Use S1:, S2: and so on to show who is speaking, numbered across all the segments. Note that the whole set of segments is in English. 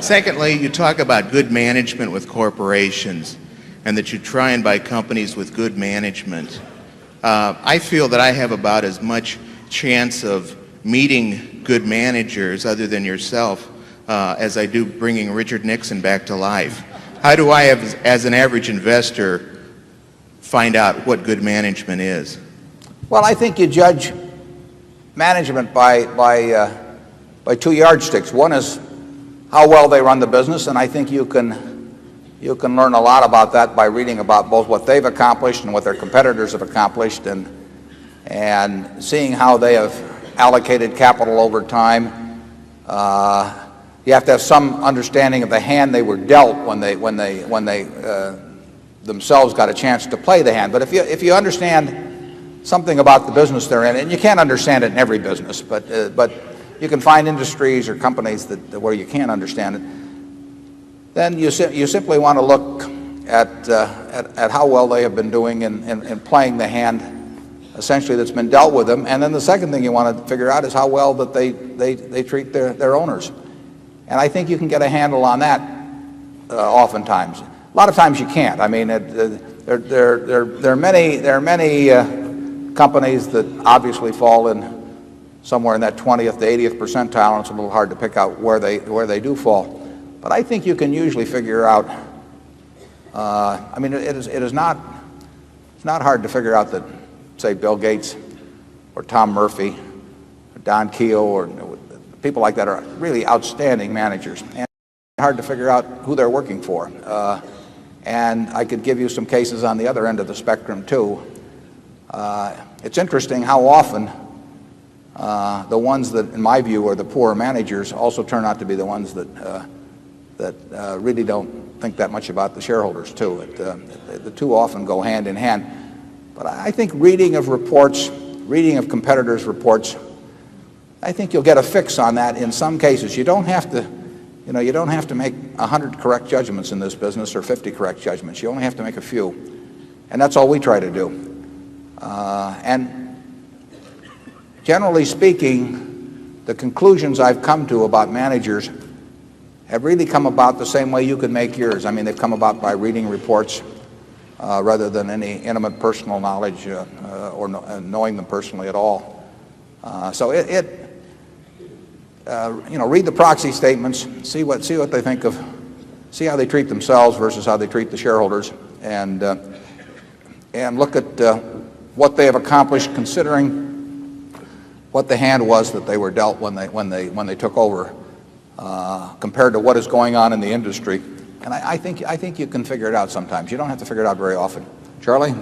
S1: Secondly, you talk about good management with corporations and that you try and buy companies with good management. I feel that I have about as much chance of meeting good managers other than yourself as I do bringing Richard Nixon back to life. How do I, as an average investor, find out what good management is?
S2: Well, I think you judge management by two yardsticks. One is how well they run the business, and I think you can learn a lot about that by reading about both what they've accomplished and what their competitors have accomplished, and seeing how they have allocated capital over time. You have to have some understanding of the hand they were dealt when they themselves got a chance to play the hand. But if you understand something about the business they're in, and you can't understand it in every business, but you can find industries or companies where you can't understand it, then you simply want to look at how well they have been doing in playing the hand essentially that's been dealt with them. And then the second thing you want to figure out is how well that they treat their owners. And I think you can get a handle on that oftentimes. A lot of times you can't. I mean, there are many companies that obviously fall in somewhere in that 20th to 80th percentile, and it's a little hard to pick out where they do fall. But I think you can usually figure out. I mean, it's not hard to figure out that, say, Bill Gates or Tom Murphy or Don Keogh or people like that are really outstanding managers, and it's hard to figure out who they're working for. And I could give you some cases on the other end of the spectrum too. It's interesting how often the ones that, in my view, are the poor managers also turn out to be the ones that really don't think that much about the shareholders too. The two often go hand in hand. But I think reading of reports, reading of competitors' reports, I think you'll get a fix on that in some cases. You don't have to make 100 correct judgments in this business or 50 correct judgments. You only have to make a few. And that's all we try to do. And generally speaking, the conclusions I've come to about managers have really come about the same way you could make yours. I mean, they've come about by reading reports rather than any intimate personal knowledge or knowing them personally at all. So read the proxy statements, see what they think of, see how they treat themselves versus how they treat the shareholders, and look at what they have accomplished considering what the hand was that they were dealt when they took over, compared to what is going on in the industry. And I think you can figure it out sometimes. You don't have to figure it out very often. Charlie?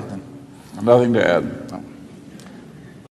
S3: Nothing to add.